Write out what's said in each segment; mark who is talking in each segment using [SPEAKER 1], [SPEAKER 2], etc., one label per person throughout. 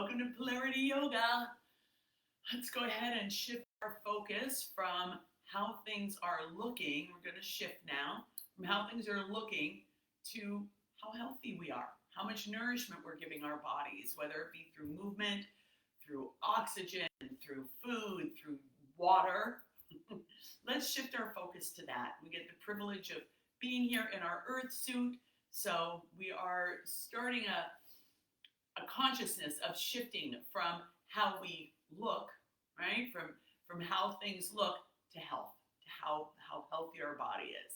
[SPEAKER 1] Welcome to Polarity Yoga. Let's go ahead and shift our focus from how things are looking. We're going to shift now from how things are looking to how healthy we are, how much nourishment we're giving our bodies, whether it be through movement, through oxygen, through food, through water. Let's shift our focus to that. We get the privilege of being here in our earth suit, so we are starting a consciousness of shifting from how we look, right? From how things look to health, to how healthy our body is.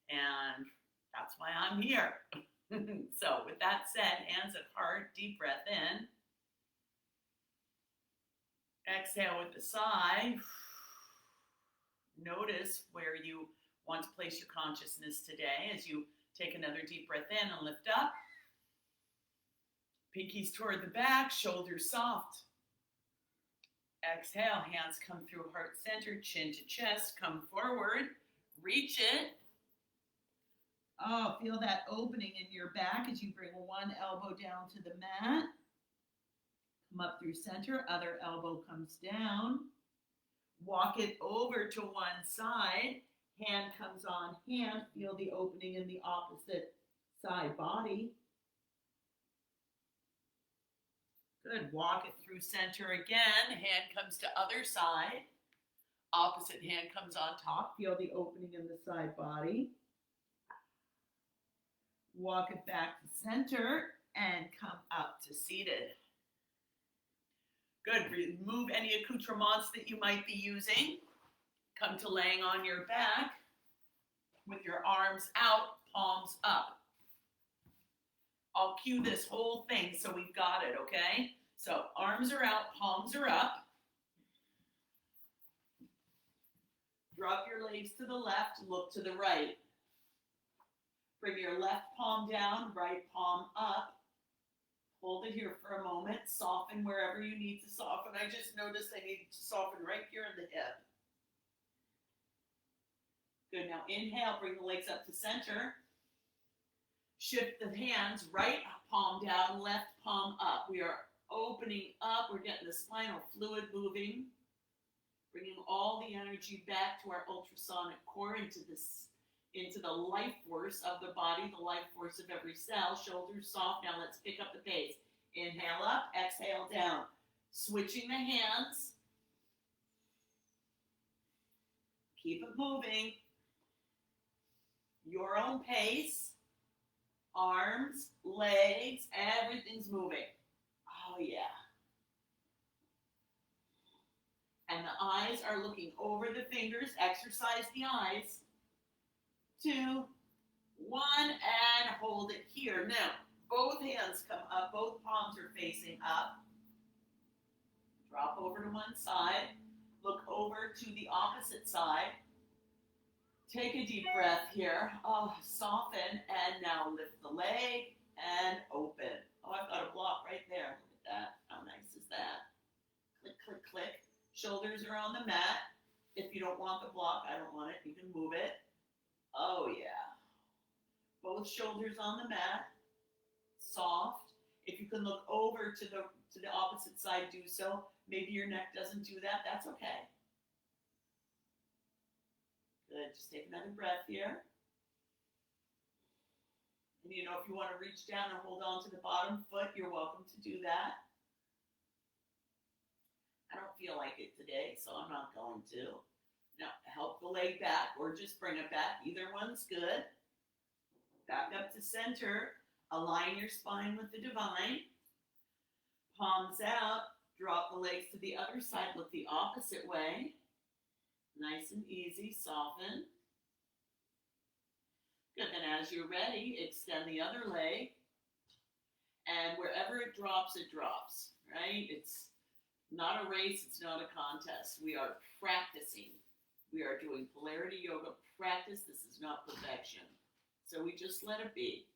[SPEAKER 1] And that's why I'm here. So with that said, hands at heart, deep breath in. Exhale with a sigh. Notice where you want to place your consciousness today as you take another deep breath in and lift up. Pinkies toward the back, shoulders soft. Exhale, hands come through heart center, chin to chest, come forward, reach it. Oh, feel that opening in your back as you bring one elbow down to the mat. Come up through center, other elbow comes down. Walk it over to one side, hand comes on hand, feel the opening in the opposite side body. Good. Walk it through center again. Hand comes to other side. Opposite hand comes on top. Feel the opening in the side body. Walk it back to center and come up to seated. Good. Remove any accoutrements that you might be using. Come to laying on your back with your arms out, palms up. I'll cue this whole thing so we've got it, okay? So arms are out, palms are up. Drop your legs to the left, look to the right. Bring your left palm down, right palm up. Hold it here for a moment. Soften wherever you need to soften. I just noticed I need to soften right here in the hip. Good, now inhale, bring the legs up to center. Shift the hands, right palm down, left palm up. We are opening up. We're getting the spinal fluid moving. Bringing all the energy back to our ultrasonic core, into the life force of the body, the life force of every cell. Shoulders soft. Now let's pick up the pace. Inhale up, exhale down. Switching the hands. Keep it moving. Your own pace. Arms, legs, everything's moving. Oh, yeah. And the eyes are looking over the fingers. Exercise the eyes. 2, 1, and hold it here. Now, both hands come up. Both palms are facing up. Drop over to one side. Look over to the opposite side. Take a deep breath here. Oh, soften, and now lift the leg and open. Oh, I've got a block right there. Look at that. How nice is that? Click, click, click. Shoulders are on the mat. If you don't want the block, I don't want it. You can move it. Oh, yeah. Both shoulders on the mat. Soft. If you can look over to the opposite side, do so. Maybe your neck doesn't do that. That's okay. Good. Just take another breath here. And if you want to reach down and hold on to the bottom foot, you're welcome to do that. I don't feel like it today, so I'm not going to. Now, help the leg back or just bring it back. Either one's good. Back up to center. Align your spine with the divine. Palms out. Drop the legs to the other side. Look the opposite way. Nice and easy, soften. Good, then as you're ready, extend the other leg. And wherever it drops, right? It's not a race, it's not a contest. We are practicing. We are doing polarity yoga practice. This is not perfection. So we just let it be.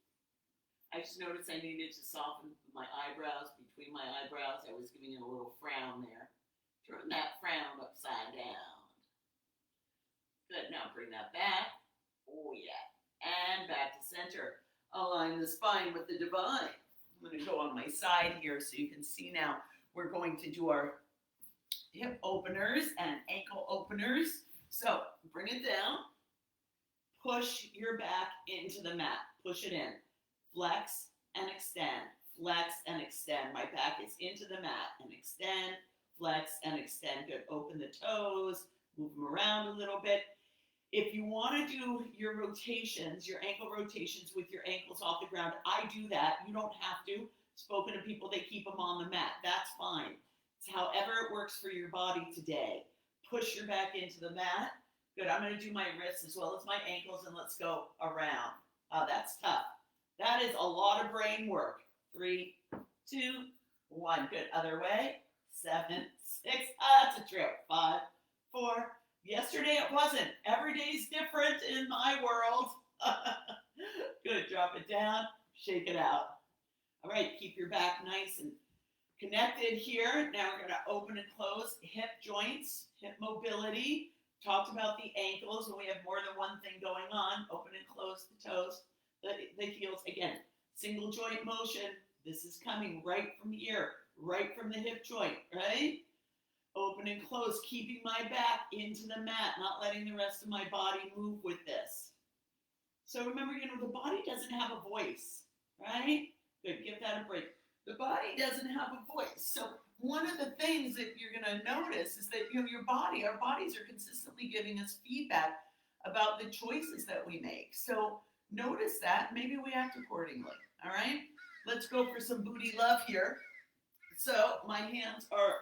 [SPEAKER 1] I just noticed I needed to soften my eyebrows, between my eyebrows. I was giving it a little frown there. Turn that frown upside down. Good, now bring that back. Oh, yeah. And back to center. Align the spine with the divine. I'm going to go on on my side here so you can see now. We're going to do our hip openers and ankle openers. So bring it down. Push your back into the mat. Push it in. Flex and extend. Flex and extend. My back is into the mat and extend. Flex and extend. Good. Open the toes. Move them around a little bit. If you want to do your rotations, your ankle rotations with your ankles off the ground, I do that. You don't have to. Spoken to people, they keep them on the mat. That's fine. It's however it works for your body today. Push your back into the mat. Good. I'm going to do my wrists as well as my ankles, and let's go around. That's tough. That is a lot of brain work. 3, 2, 1. Good. Other way. 7, 6. That's a trip. 5, 4. Yesterday it wasn't. Every day's different in my world. Good. Drop it down. Shake it out. All right. Keep your back nice and connected here. Now we're going to open and close hip joints, hip mobility. Talked about the ankles when we have more than one thing going on. Open and close the toes, the heels. Again, single joint motion. This is coming right from here, right from the hip joint, right? Open and close, keeping my back into the mat, not letting the rest of my body move with this. So remember, the body doesn't have a voice, right? Good, give that a break. The body doesn't have a voice. So one of the things that you're going to notice is that your body, our bodies are consistently giving us feedback about the choices that we make. So notice that. Maybe we act accordingly. All right? Let's go for some booty love here. So my hands are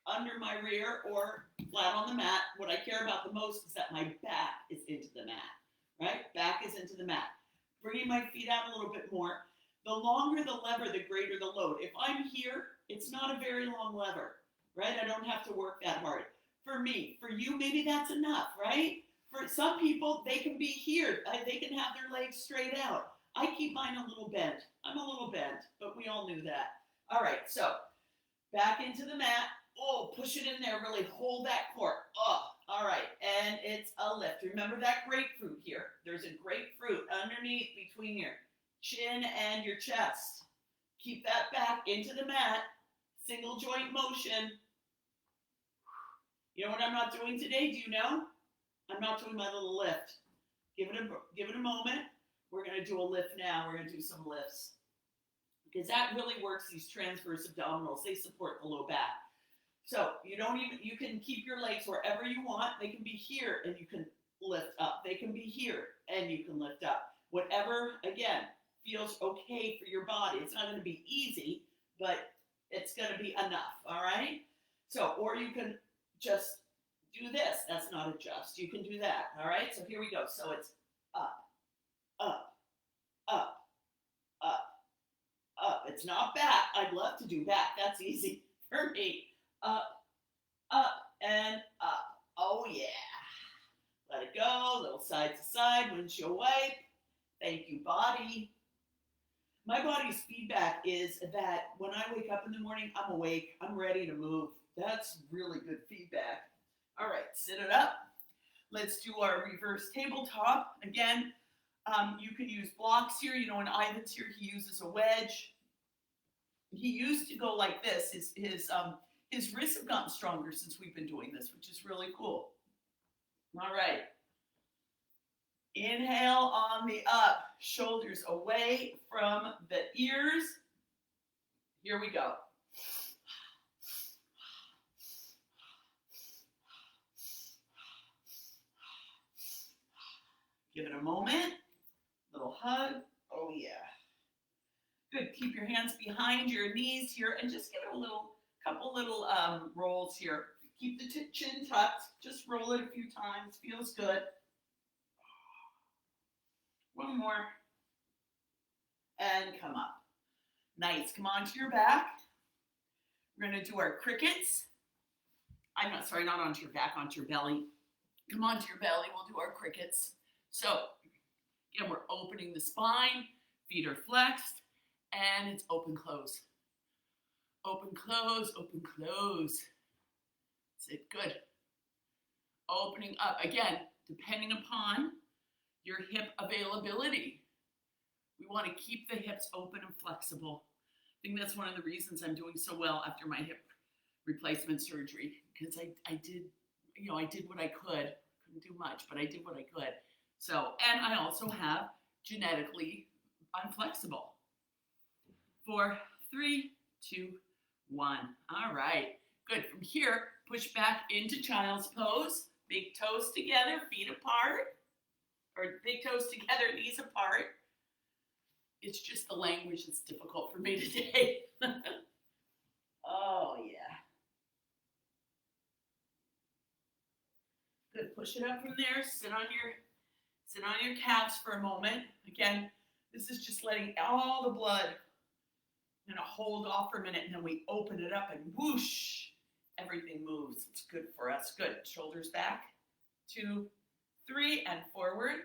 [SPEAKER 1] under my rear or flat on the mat. What I care about the most is that my back is into the mat. Right? Back is into the mat. Bringing my feet out a little bit more. The longer the lever, the greater the load. If I'm here, it's not a very long lever, right? I don't have to work that hard. For me, for you, maybe that's enough, right? For some people, they can be here. They can have their legs straight out. I keep mine a little bent. I'm a little bent, but we all knew that. All right, so back into the mat. Oh, push it in there. Really hold that core. Oh, all right, and it's a lift. Remember that grapefruit here. There's a grapefruit underneath between your chin and your chest. Keep that back into the mat. Single joint motion. You know what I'm not doing today? Do you know? I'm not doing my little lift. Give it a moment. We're going to do a lift now. We're going to do some lifts. Because that really works these transverse abdominals. They support the low back. So you can keep your legs wherever you want. They can be here and you can lift up. They can be here and you can lift up. Whatever, again, feels okay for your body. It's not going to be easy, but it's going to be enough, all right? So, or you can just do this. That's not adjust. You can do that, all right? So here we go. So it's up, up, up, up, up. It's not back. I'd love to do back. That's easy for me. Up, up, and up. Oh, yeah. Let it go. Little side to side. Windshield wipe. Thank you, body. My body's feedback is that when I wake up in the morning, I'm awake. I'm ready to move. That's really good feedback. All right, sit it up. Let's do our reverse tabletop. Again, you can use blocks here. In Ivan's here, he uses a wedge. He used to go like this. His wrists have gotten stronger since we've been doing this, which is really cool. All right. Inhale on the up, shoulders away from the ears. Here we go. Give it a moment. Little hug. Oh, yeah. Good. Keep your hands behind your knees here and just give it a couple little rolls here. Keep the chin tucked. Just roll it a few times. Feels good. One more. And come up. Nice. Come onto your back. We're going to do our crickets. Not onto your back, onto your belly. Come onto your belly. We'll do our crickets. So, again, we're opening the spine. Feet are flexed. And it's open, close. Open, close, open, close. That's it. Good. Opening up. Again, depending upon your hip availability. We want to keep the hips open and flexible. think that's one of the reasons I'm doing so well after my hip replacement surgery, because I did, I did what I could. Couldn't do much, but I did what I could. So, and I also have genetically, I'm flexible. 4, 3, 2, 1. All right, good. From here, push back into child's pose. Big toes together, feet apart, or big toes together, knees apart. It's just the language that's difficult for me today. Oh, yeah. Good, push it up from there, sit on your calves for a moment. Again, this is just letting all the blood hold off for a minute, and then we open it up and whoosh, everything moves. It's good for us. Good, shoulders back, 2, 3, and forward,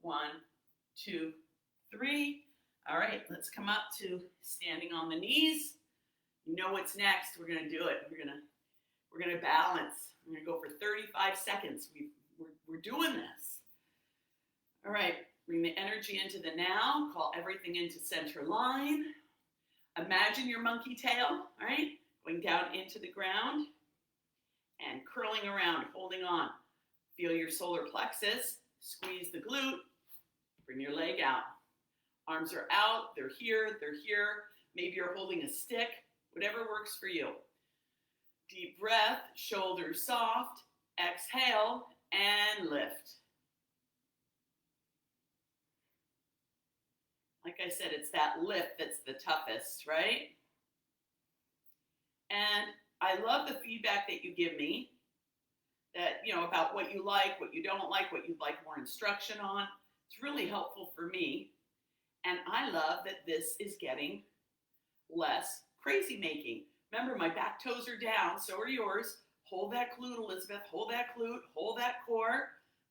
[SPEAKER 1] 1, 2, 3. All right, let's come up to standing on the knees. You know what's next. We're gonna do it. We're gonna balance. We're gonna go for 35 seconds. We're doing this. All right, bring the energy into the now. Call everything into center line. Imagine your monkey tail, all right? Going down into the ground and curling around, holding on. Feel your solar plexus. Squeeze the glute. Bring your leg out. Arms are out, they're here, they're here. Maybe you're holding a stick, whatever works for you. Deep breath, shoulders soft, exhale, and lift. Like I said, it's that lift that's the toughest, right? And I love the feedback that you give me, that, about what you like, what you don't like, what you'd like more instruction on. It's really helpful for me. And I love that this is getting less crazy making. Remember, my back toes are down, so are yours. Hold that glute, Elizabeth. Hold that glute. Hold that core.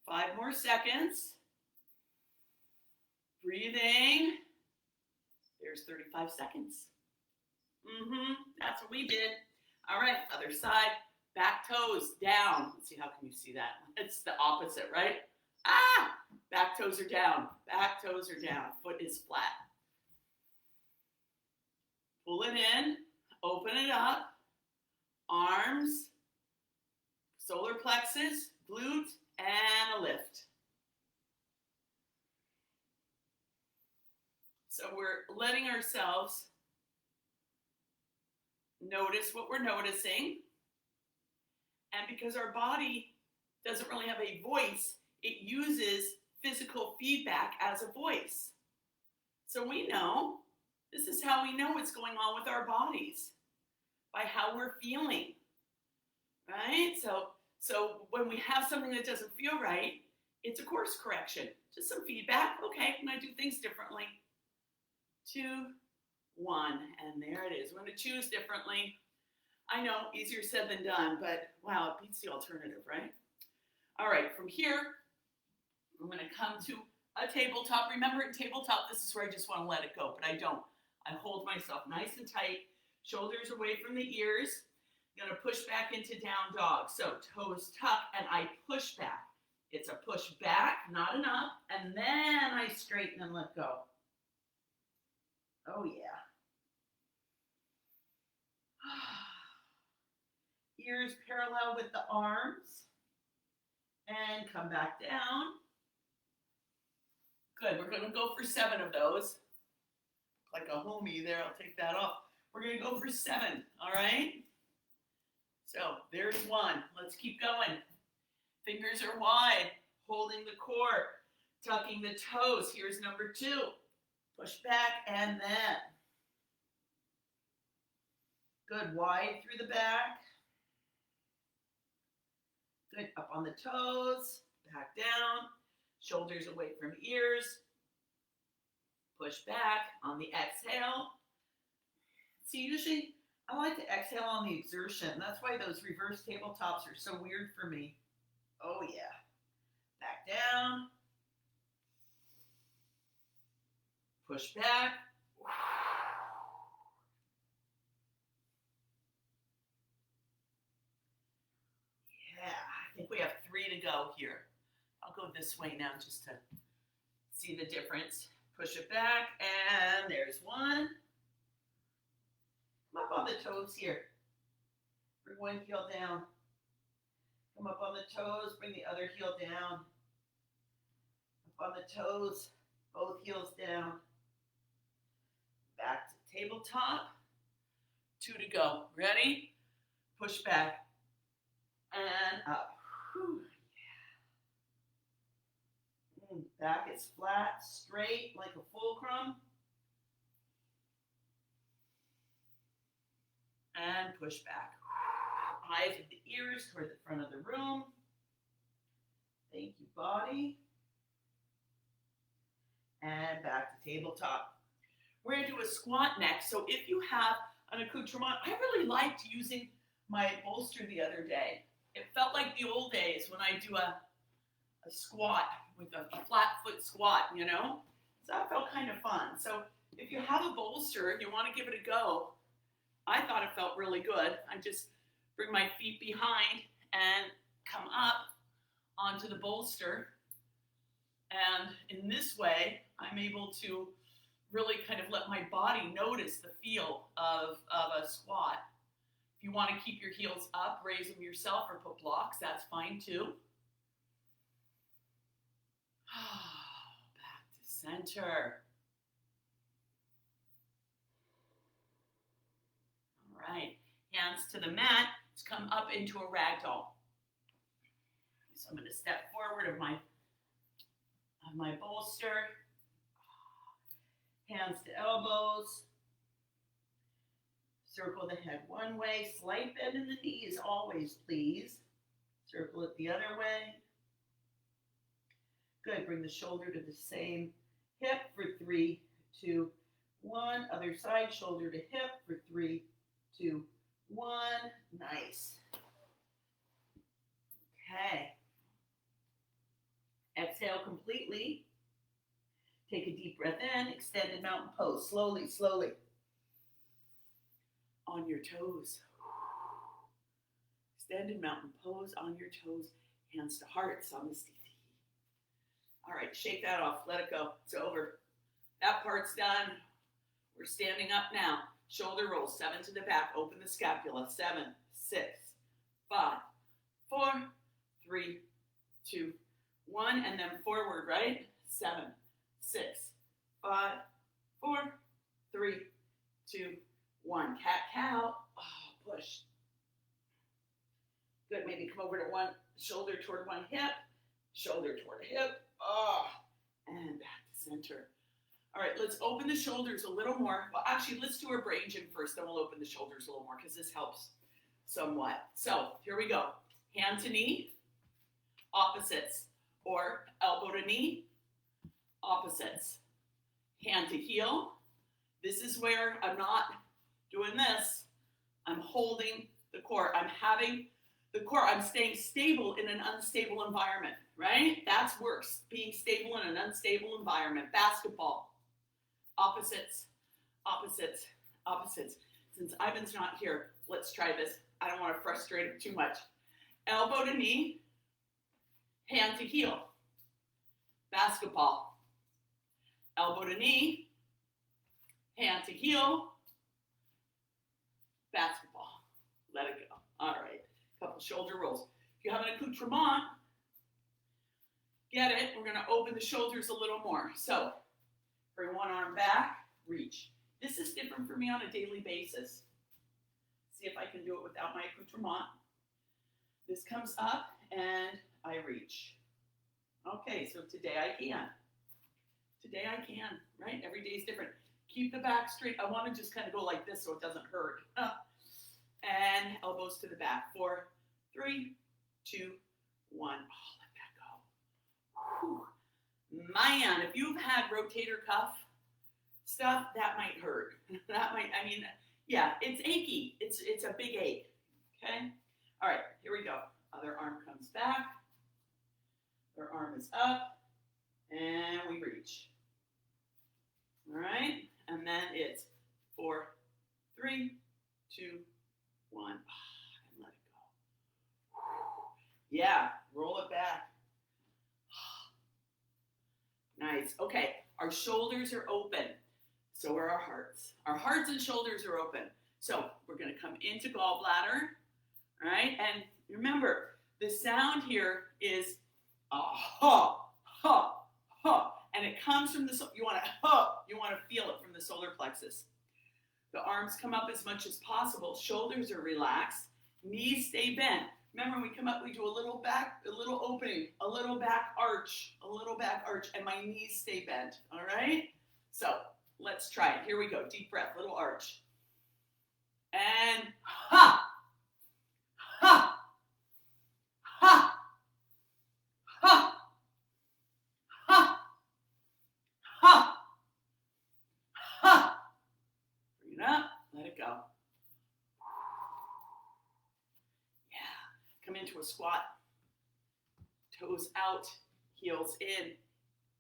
[SPEAKER 1] 5 more seconds. Breathing. There's 35 seconds. That's what we did. All right, other side. Back toes down. Let's see, how can you see that? It's the opposite, right? Back toes are down. Back toes are down. Foot is flat. Pull it in. Open it up. Arms. Solar plexus. Glute. And a lift. So we're letting ourselves notice what we're noticing. And because our body doesn't really have a voice, it uses physical feedback as a voice. So we know, this is how we know what's going on with our bodies, by how we're feeling, right? So when we have something that doesn't feel right, it's a course correction, just some feedback. Okay, I'm gonna do things differently. 2, 1, and there it is. We're gonna choose differently. I know, easier said than done, but wow, it beats the alternative, right? All right, from here, I'm gonna come to a tabletop. Remember, in tabletop, this is where I just wanna let it go, but I don't. I hold myself nice and tight, shoulders away from the ears. I'm gonna push back into down dog. So toes tuck, and I push back. It's a push back, not an up, and then I straighten and let go. Oh yeah. Ears parallel with the arms. And come back down. Good, we're gonna go for 7 of those. Like a homie there, I'll take that off. We're gonna go for 7, all right? So there's 1, let's keep going. Fingers are wide, holding the core, tucking the toes. Here's number 2. Push back and then. Good, wide through the back. Good, up on the toes, back down, shoulders away from ears. Push back on the exhale. See, usually I like to exhale on the exertion. That's why those reverse tabletops are so weird for me. Oh yeah. Back down. Push back. Yeah, I think we have 3 to go here. I'll go this way now just to see the difference. Push it back, and there's 1. on the toes here. Bring one heel down. Come up on the toes, bring the other heel down. Up on the toes, both heels down. Back to tabletop. 2 to go. Ready? Push back. And up. Whew. Yeah. Back is flat, straight, like a fulcrum. And push back. Eyes with the ears toward the front of the room. Thank you, body. And back to tabletop. We're going to do a squat next. So if you have an accoutrement, I really liked using my bolster the other day. It felt like the old days when I do a squat with a flat foot squat, you know? So that felt kind of fun. So if you have a bolster and you want to give it a go, I thought it felt really good. I just bring my feet behind and come up onto the bolster. And in this way, I'm able to really kind of let my body notice the feel of a squat. If you want to keep your heels up, raise them yourself or put blocks, that's fine too. Back to center. All right, hands to the mat. Let's come up into a ragdoll. So I'm going to step forward of my bolster. Hands to elbows. Circle the head one way. Slight bend in the knees always, please. Circle it the other way. Good. Bring the shoulder to the same hip for 3, 2, 1. Other side, shoulder to hip for 3, 2, 1. Nice. Okay. Exhale completely. Take a deep breath in. Extended mountain pose. Slowly, slowly. On your toes. Extended mountain pose on your toes. Hands to hearts on the seat. All right, shake that off. Let it go. It's over. That part's done. We're standing up now. Shoulder roll. 7 to the back. Open the scapula. 7, 6, 5, 4, 3, 2, 1. And then forward, right? 7, 6, 5, 4, 3, 2, 1. Cat-cow. Oh, push. Good. Maybe come over to one shoulder toward one hip. Shoulder toward hip. Oh, and back to center. All right, let's open the shoulders a little more. Well, actually, let's do our brain gym first, then we'll open the shoulders a little more because this helps somewhat. So here we go. Hand to knee, opposites, or elbow to knee, opposites. Hand to heel. This is where I'm not doing this. I'm holding the core. I'm having the core. I'm staying stable in an unstable environment, right? That's worse. Being stable in an unstable environment. Basketball. Opposites, opposites, opposites. Since Ivan's not here, let's try this. I don't want to frustrate him too much. Elbow to knee, hand to heel. Basketball. Elbow to knee, hand to heel. Basketball. Let it go. All right. Couple shoulder rolls. If you have an accoutrement, get it. We're going to open the shoulders a little more. So, bring one arm back, reach. This is different for me on a daily basis. See if I can do it without my accoutrement. This comes up and I reach. Okay, so today I can. Today I can, right? Every day is different. Keep the back straight. I want to just kind of go like this so it doesn't hurt. And elbows to the back. 4, 3, 2, 1. Oh, let that go. Whew. Man, if you've had rotator cuff stuff, that might hurt. That might, I mean, yeah, it's achy. It's a big ache. Okay? All right, here we go. Other arm comes back. Other arm is up. And we reach. All right? And then it's 4, 3, 2, 1. And let it go. Yeah, roll it back. Nice. Okay, our shoulders are open. So are our hearts. Our hearts and shoulders are open. So we're going to come into gallbladder, all right? And remember, the sound here is a ha, ha, ha. And it comes from the, you want to feel it from the solar plexus. The arms come up as much as possible. Shoulders are relaxed. Knees stay bent. Remember, when we come up, we do a little back, a little opening, a little back arch, and my knees stay bent, all right? So let's try it. Here we go. Deep breath, little arch. And ha, ha, ha, ha, ha, ha, ha. Bring it up, let it go. Come into a squat, toes out, heels in,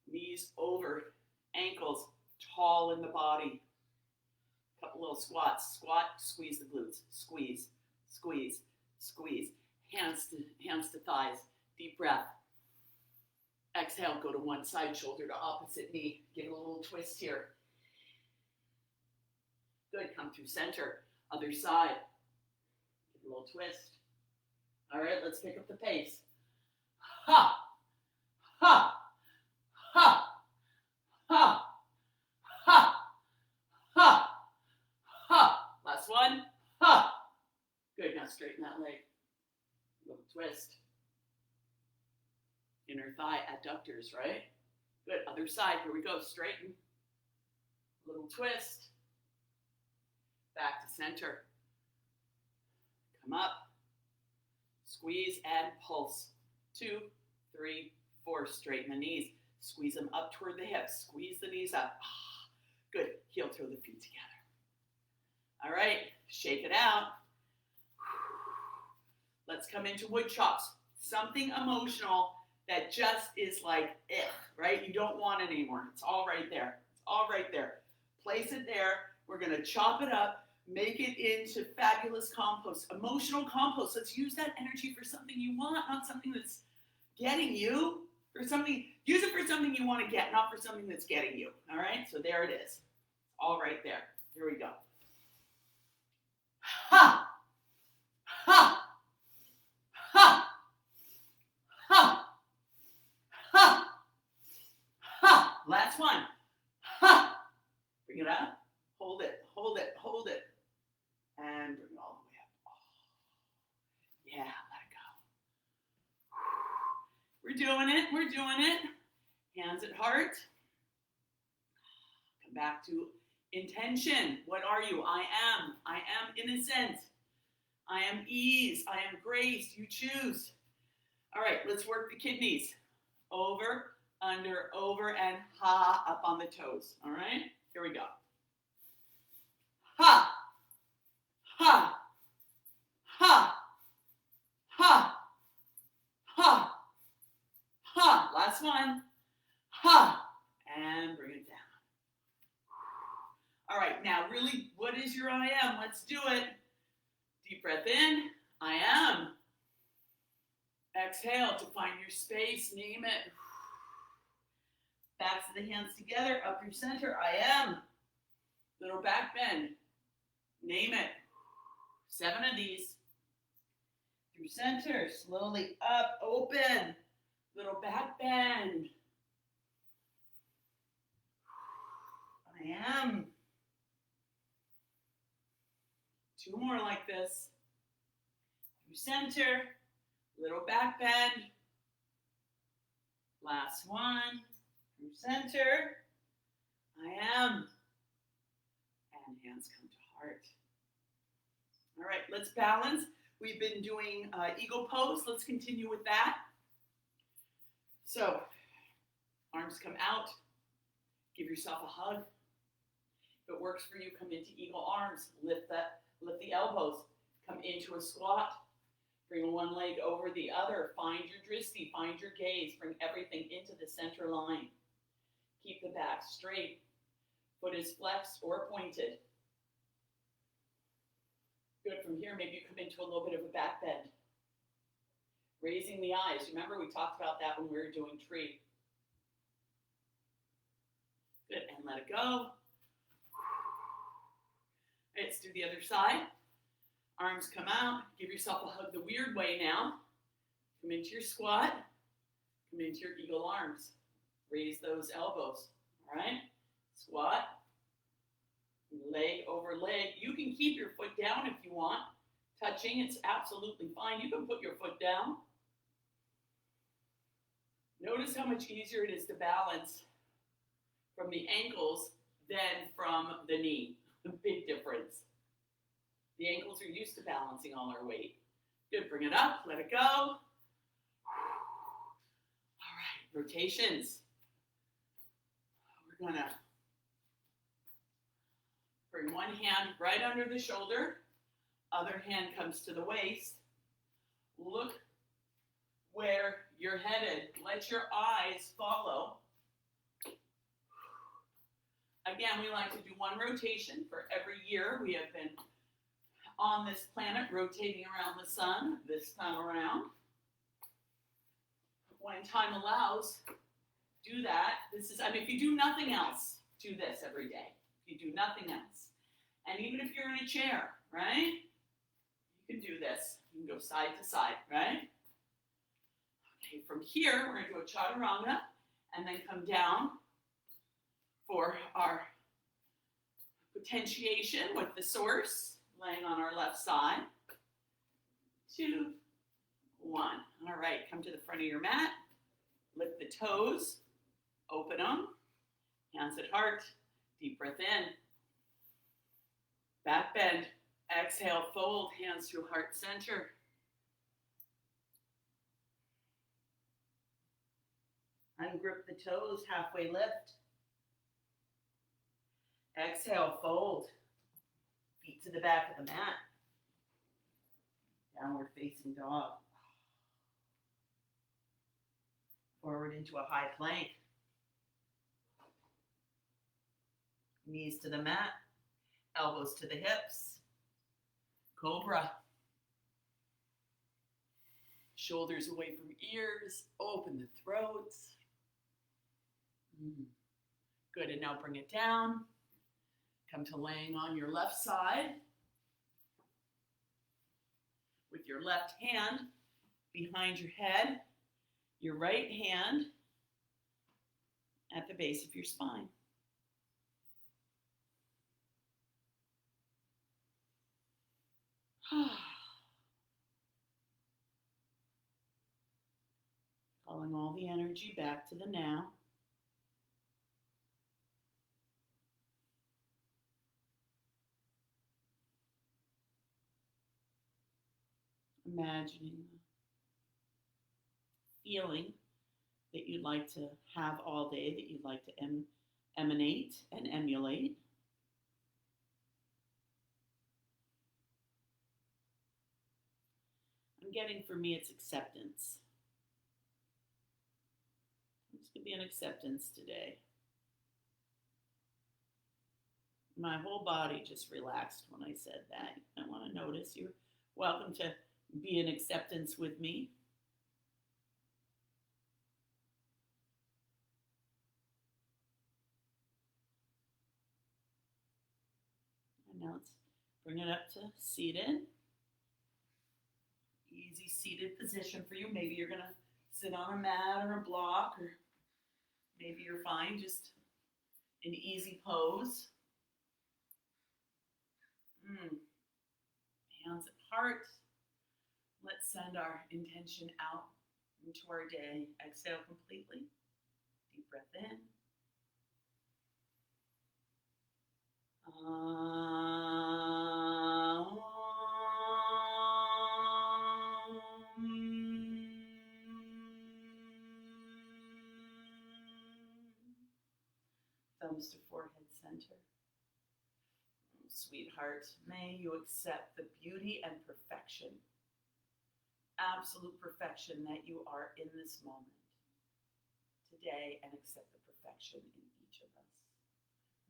[SPEAKER 1] knees over, ankles tall in the body. Couple little squats. Squat, squeeze the glutes. Squeeze, squeeze, squeeze. Hands to thighs. Deep breath. Exhale, go to one side, shoulder to opposite knee. Give it a little twist here. Good, come through center. Other side. Give it a little twist. All right, let's pick up the pace. Ha, ha, ha, ha, ha, ha, ha. Last one. Ha. Good, now straighten that leg. Little twist. Inner thigh adductors, right? Good, other side. Here we go, straighten. Little twist. Back to center. Come up. Squeeze and pulse. 2, 3, 4. Straighten the knees. Squeeze them up toward the hips. Squeeze the knees up. Good. Heel toe the feet together. All right. Shake it out. Let's come into wood chops. Something emotional that just is like, right? You don't want it anymore. It's all right there. It's all right there. Place it there. We're going to chop it up. Make it into fabulous compost, emotional compost. Let's use that energy for something you want, not something that's getting you. For something, use it for something you want to get, not for something that's getting you. All right, so there it is. All right there. Here we go. Ha! Ha! Ha! Ha! Ha! Ha! Last one. Ha! Bring it up. Hold it, hold it, hold it. And bring it all the way up. Oh. Yeah, let it go. We're doing it. We're doing it. Hands at heart. Come back to intention. What are you? I am. I am innocent. I am ease. I am grace. You choose. All right, let's work the kidneys. Over, under, over, and ha, up on the toes. All right, here we go. Ha. Ha, ha, ha, ha, ha. Last one. Ha, and bring it down. All right, now really, what is your I am? Let's do it. Deep breath in. I am. Exhale to find your space. Name it. Backs of the hands together, up through center. I am. Little back bend. Name it. 7 of these. Through center, slowly up, open. Little back bend. I am. 2 more like this. Through center, little back bend. Last one. Through center. I am. And hands come to heart. All right, let's balance. We've been doing eagle pose. Let's continue with that. So, arms come out. Give yourself a hug. If it works for you, come into eagle arms. Lift the elbows. Come into a squat. Bring one leg over the other. Find your drishti. Find your gaze. Bring everything into the center line. Keep the back straight. Foot is flexed or pointed. Good. From here, maybe you come into a little bit of a back bend. Raising the eyes. Remember, we talked about that when we were doing tree. Good. And let it go. Let's do the other side. Arms come out. Give yourself a hug the weird way now. Come into your squat. Come into your eagle arms. Raise those elbows. All right? Squat. Leg over leg. You can keep your foot down if you want. Touching, it's absolutely fine. You can put your foot down. Notice how much easier it is to balance from the ankles than from the knee. A big difference. The ankles are used to balancing all our weight. Good, bring it up, let it go. All right, rotations. We're gonna bring one hand right under the shoulder, other hand comes to the waist. Look where you're headed. Let your eyes follow. Again, we like to do one rotation for every year. We have been on this planet rotating around the sun this time around. When time allows, do that. If you do nothing else, do this every day. If you do nothing else. And even if you're in a chair, right? You can do this. You can go side to side, right? Okay, from here, we're going to do a chaturanga and then come down for our potentiation with the source, laying on our left side. 2, 1. All right, come to the front of your mat. Lift the toes. Open them. Hands at heart. Deep breath in. Back bend. Exhale, fold. Hands to heart center. Ungrip the toes. Halfway lift. Exhale, fold. Feet to the back of the mat. Downward facing dog. Forward into a high plank. Knees to the mat. Elbows to the hips. Cobra. Shoulders away from ears. Open the throat. Good, and now bring it down. Come to laying on your left side with your left hand behind your head, your right hand at the base of your spine. Calling all the energy back to the now. Imagining the feeling that you'd like to have all day, that you'd like to emanate and emulate. I'm getting, for me, it's acceptance. It's going to be an acceptance today. My whole body just relaxed when I said that. I want to notice you're welcome to be in acceptance with me. And now let's bring it up to seated. Easy seated position for you. Maybe you're going to sit on a mat or a block, or maybe you're fine, just an easy pose. Hands at heart. Let's send our intention out into our day. Exhale completely. Deep breath in. Thumbs to forehead center. Sweetheart, may you accept the beauty and perfection, absolute perfection that you are in this moment today, and accept the perfection in each of us.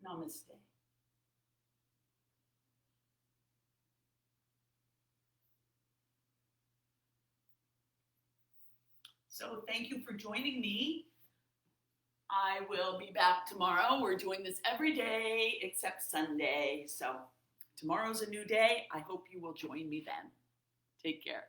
[SPEAKER 1] Namaste. So thank you for joining me. I will be back tomorrow. We're doing this every day except Sunday. So Tomorrow's a new day. I hope you will join me then. Take care.